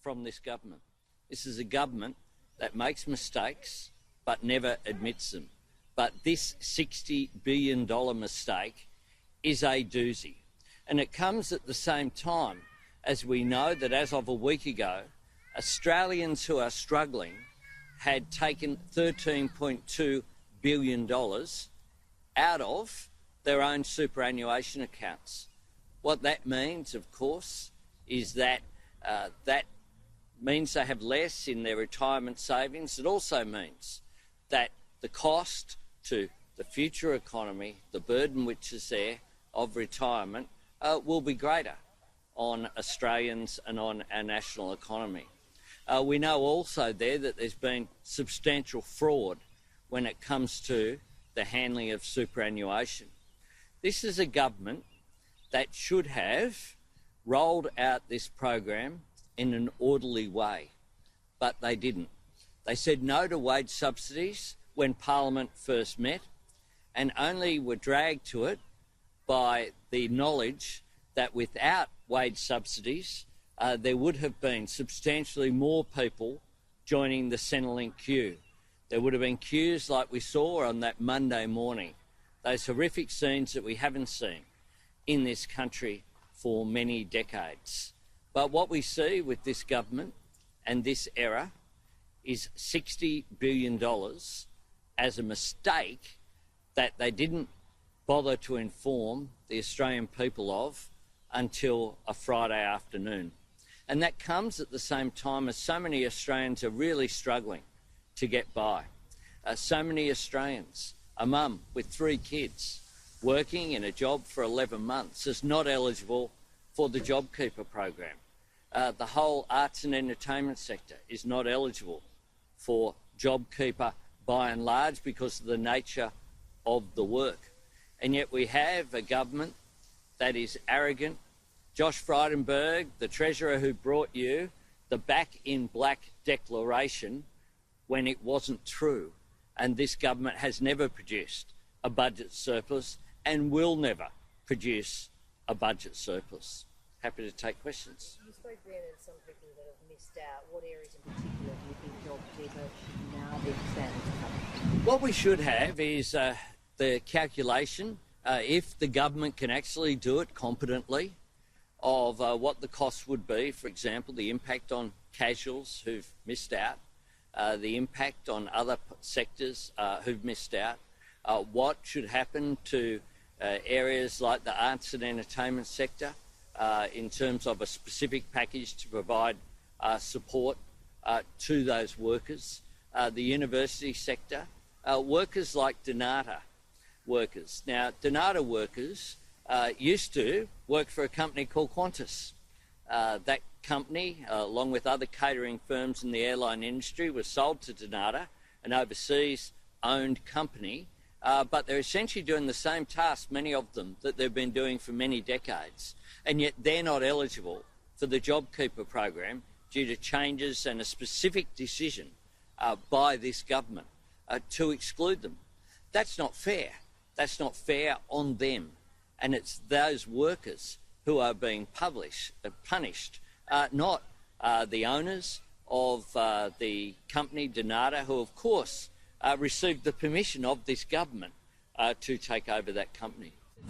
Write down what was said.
from this government. This is a government that makes mistakes but never admits them. But this $60 billion mistake is a doozy. And it comes at the same time as we know that as of a week ago, Australians who are struggling had taken $13.2 billion out of their own superannuation accounts. What that means, of course, is that that means they have less in their retirement savings. It also means that the cost to the future economy, the burden which is there of retirement, will be greater on Australians and on our national economy. We know also there that there's been substantial fraud when it comes to the handling of superannuation. This is a government that should have rolled out this program in an orderly way, but they didn't. They said no to wage subsidies when Parliament first met and only were dragged to it by the knowledge that without wage subsidies there would have been substantially more people joining the Centrelink queue. There would have been queues like we saw on that Monday morning, those horrific scenes that we haven't seen in this country for many decades. But what we see with this government and this era is $60 billion as a mistake that they didn't bother to inform the Australian people of until a Friday afternoon. And that comes at the same time as so many Australians are really struggling to get by. So many Australians, a mum with 3 kids, working in a job for 11 months, is not eligible for the JobKeeper program. The whole arts and entertainment sector is not eligible for JobKeeper by and large because of the nature of the work. And yet we have a government that is arrogant. Josh Frydenberg, the Treasurer who brought you the Back in Black declaration when it wasn't true. And this government has never produced a budget surplus and will never produce a budget surplus. Happy to take questions. You spoke then of some people that have missed out. What areas in particular do you think JobKeeper should now be expanded to cover? What we should have is the calculation, if the government can actually do it competently, of what the costs would be, for example, the impact on casuals who've missed out, the impact on other sectors who've missed out, what should happen to areas like the arts and entertainment sector in terms of a specific package to provide support to those workers, the university sector, workers like Donata workers. Now, Donata workers used to work for a company called Qantas. That company, along with other catering firms in the airline industry, was sold to Donata, an overseas-owned company, but they're essentially doing the same task, many of them, that they've been doing for many decades, and yet they're not eligible for the JobKeeper program due to changes and a specific decision by this government to exclude them. That's not fair. That's not fair on them. And it's those workers who are being punished, not the owners of the company Donata, who of course received the permission of this government to take over that company.